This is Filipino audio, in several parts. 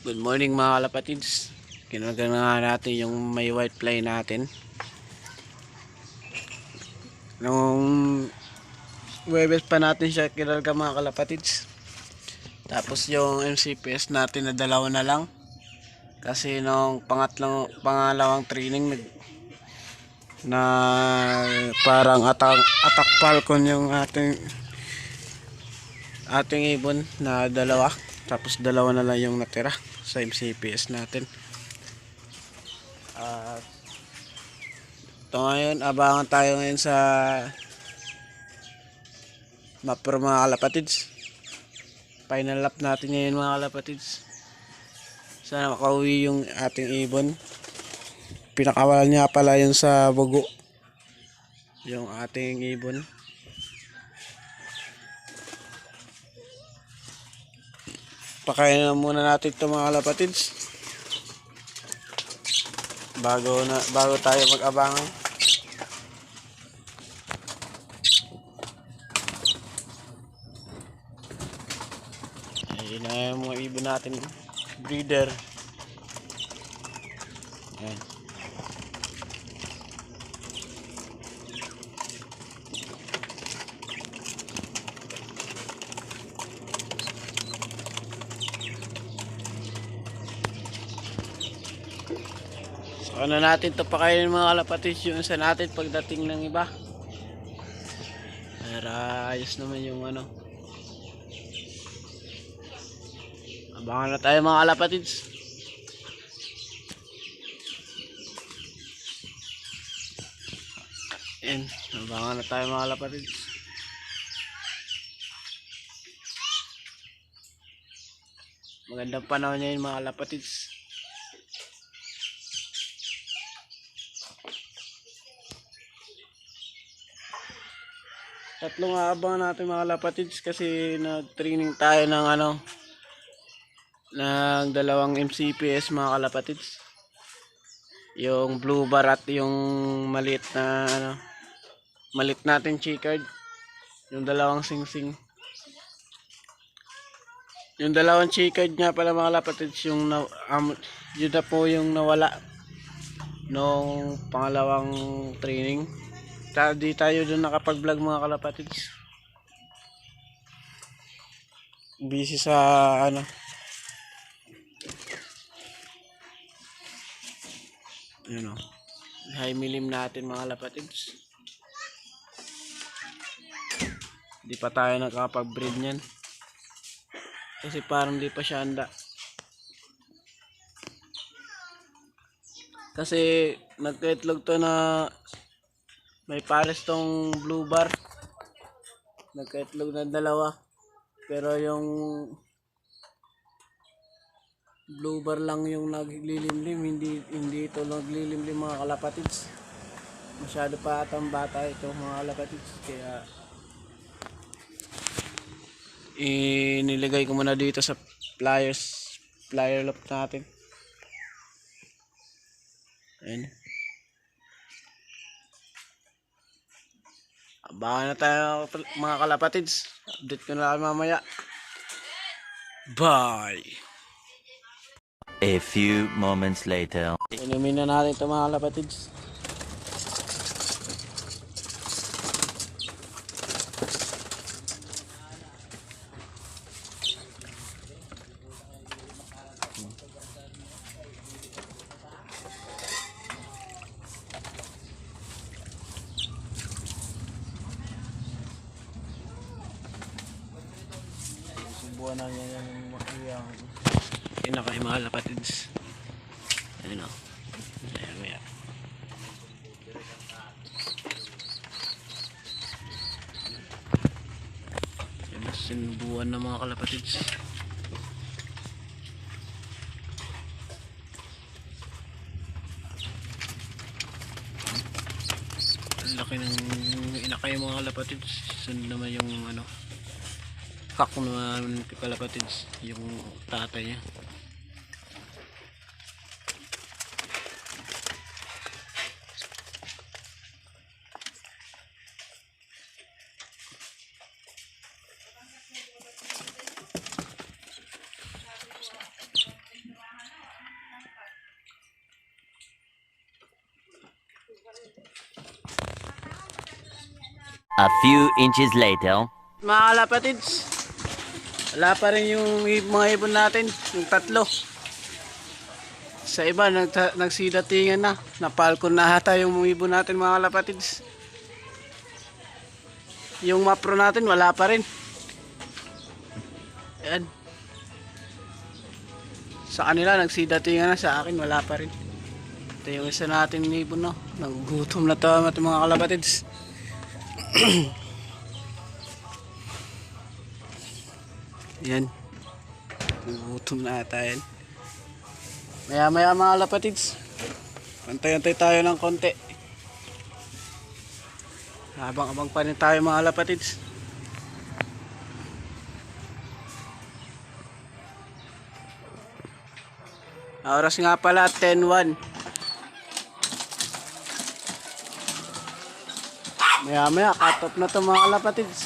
Good morning mga kalapatids. Kinagana natin yung may white fly natin. Nung Webes pa natin siya kinarga mga kalapatids. Tapos yung MCPS natin na dalawa na lang. Kasi nung pangalawang training na parang attack falcon yung ating ibon na dalawa. Tapos dalawa na lang yung natira sa MCPS natin. Ito ngayon, abangan tayo ngayon sa map pro mga kalapatids. Final lap natin ngayon mga kalapatids. Sana makauwi yung ating ibon. Pinakawalan niya pala yun sa bugo, yung ating ibon. Pakain na muna natin ito mga kalapatids bago tayo mag-abangan. Ayun na yung mga ibon natin, breeder. Ayan. So ano natin ito pakainin mga kalapatids, yung isa natin pagdating ng iba. Para ayos naman yung ano. Abangan na tayo mga kalapatids. Ayan, abangan na tayo mga kalapatids. Magandang panahon niya yung mga kalapatids. Tatlong aabangan natin mga kalapatids kasi nag-training tayo ng ng dalawang MCPS mga kalapatids. Yung blue bar at yung maliit na maliit natin chicard. Yung dalawang singsing. Yung dalawang chicard nga pala mga kalapatids, yung yun na po yung nawala nung pangalawang training. Di tayo dun nakapag-vlog mga kalapatids. Busy sa yun o, high milim natin mga kalapatids. Di pa tayo nakapag-breed nyan kasi parang di pa siya handa. Kasi nagka-itlog to na may pares tong blue bar. Nagka-itlog na dalawa. Pero yung blue bar lang yung naglilimlim, hindi ito naglilimlim mga kalapatids. Masyado pa atang bata ito mga kalapatids, kaya inilagay ko muna dito sa flyer lock natin. Ayan. Abangan na tayo mga kalapatids. Update ko na lang mamaya. Bye! A few moments later. Inumin na natin ito mga kalapatids. Subuhan na niya yung pinakain mga kalapatids. Ayun o. Ayan mo yan. Sinubuan na mga kalapatids. Ang laki ng inakay mga kalapatids. Sunod naman yung kak naman kalapatids, yung tatay niya. A few inches later. Mga kalapatids, wala pa rin yung mga ibon natin, yung tatlo. Sa iba, nagsidatingan na. Napalkon na hata yung mga ibon natin mga kalapatids. Yung mapro natin, wala pa rin. Ayan. Sa kanila, nagsidatingan na. Sa akin, wala pa rin. Ito yung isa natin ibon, no? Nagugutom na to mga kalapatids. Yan. Nagugutom na ata yan. Maya maya mga kalapatids. Antay-antay tayo ng konti. Habang-abang pa rin tayo mga kalapatids. Oras nga pala 10:01. Maya maya cut off na to mga kalapatids.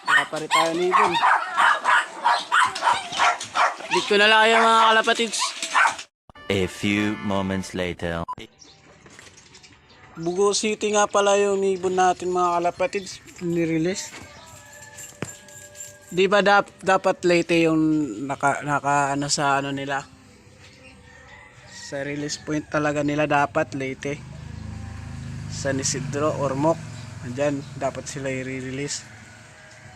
Wala pa rin tayo ng ibon. Dito na lang kayo mga kalapatids. A few moments later. Bugo City nga pala yung ibon natin mga kalapatids. Nirelease. Di ba dapat late yung naka ano sa ano nila? Sa release point talaga nila dapat late. San Isidro or Moc. Diyan dapat sila i-release.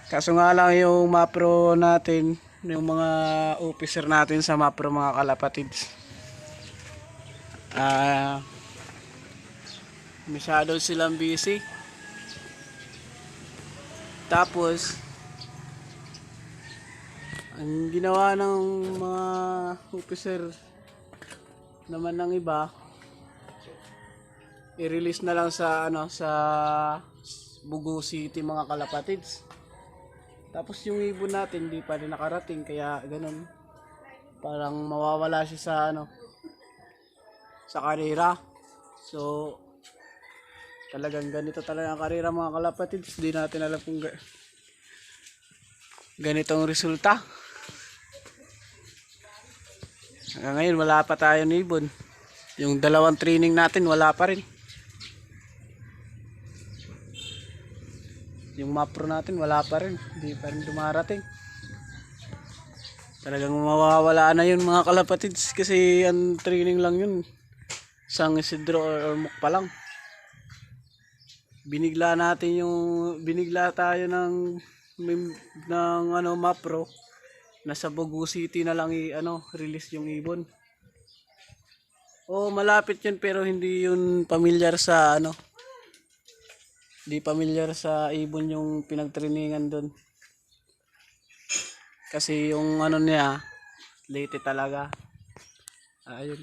Kaso nga lang yung mapro natin, yung mga officer natin sa mapro mga kalapatids. Masyado silang busy. Tapos ang ginawa ng mga officer naman ng iba, i-release na lang sa ano sa Bugo City mga kalapatids. Tapos yung ibon natin hindi pa rin nakarating kaya ganun. Parang mawawala siya sa ano sa karera. So talagang ganito talaga ang karera mga kalapatids. Hindi natin alam kung ganitong resulta. Hanggang ngayon wala pa tayo ng ibon. Yung dalawang training natin wala pa rin. Yung mapro natin wala pa rin. Hindi pa rin dumarating. Talagang mawawala na yun mga kalapatids. Kasi ang training lang yun. San Isidro or Moc pa lang. Binigla tayo ng ano mapro. Nasa Bugo City na lang release yung ibon. Oh, malapit yun pero hindi yun pamilyar sa ano. Hindi pamilyar sa ibon yung pinagtrainingan doon. Kasi yung ano niya, late talaga. Ayun.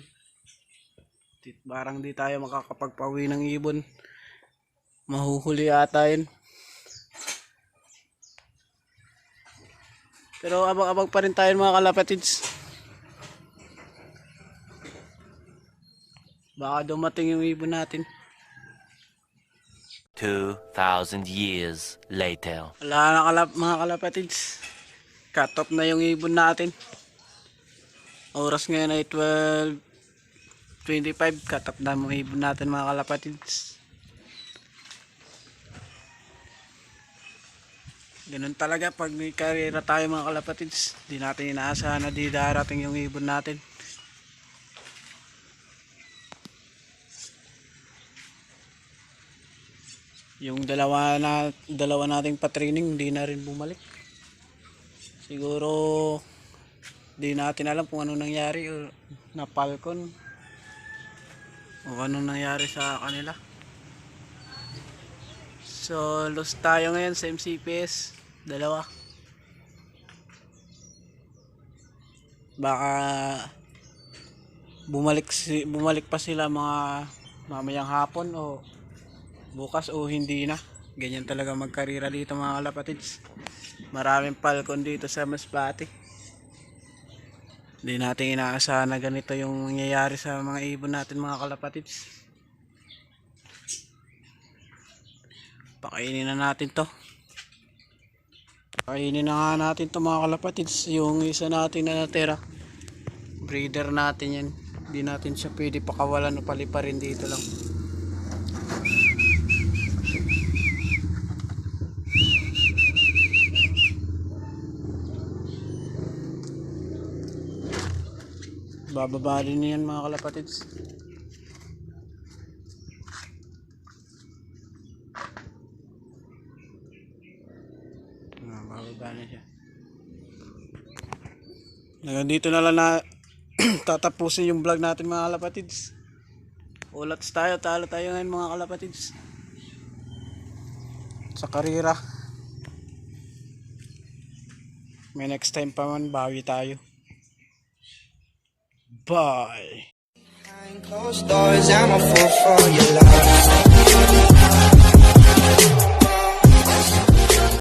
Parang di tayo makakapagpawi ng ibon. Mahuhuli ata yun. Pero abang-abang pa rin tayo mga kalapatids. Baka dumating yung ibon natin. 2,000 years later. Wala na mga kalapatids. Cut off na yung ibon natin. Oras ngayon ay 12:25. Cut off na yung ibon natin mga kalapatids. Ganun talaga pag may karera tayo mga kalapatids. Di natin inaasahan na di darating yung ibon natin. Yung dalawa nating pa-training di na rin bumalik. Siguro di natin alam kung ano nangyari o na Falcon o ano nangyari sa kanila. So lost tayo ngayon sa MCPS. Dalawa. Baka bumalik pa sila mga mamayang hapon o bukas o hindi na. Ganyan talaga magkarira dito mga kalapatids. Maraming Falcon dito sa Masbate. Hindi natin inaasahan na ganito yung nangyayari sa mga ibon natin mga kalapatids. Pakainin na natin to. Pakainin na nga natin to mga kalapatids. Yung isa natin na natira, breeder natin yan. Hindi natin siya pwede pakawalan o paliparin dito lang. Bababa rin yan mga kalapatids. Bababa na siya. Hanggang dito na lang na tatapusin yung vlog natin mga kalapatids. Ulats tayo, talo tayo ngayon mga kalapatids. Sa karera. May next time pa man, bawi tayo. Bye! Behind closed doors, I'm a fool for your love.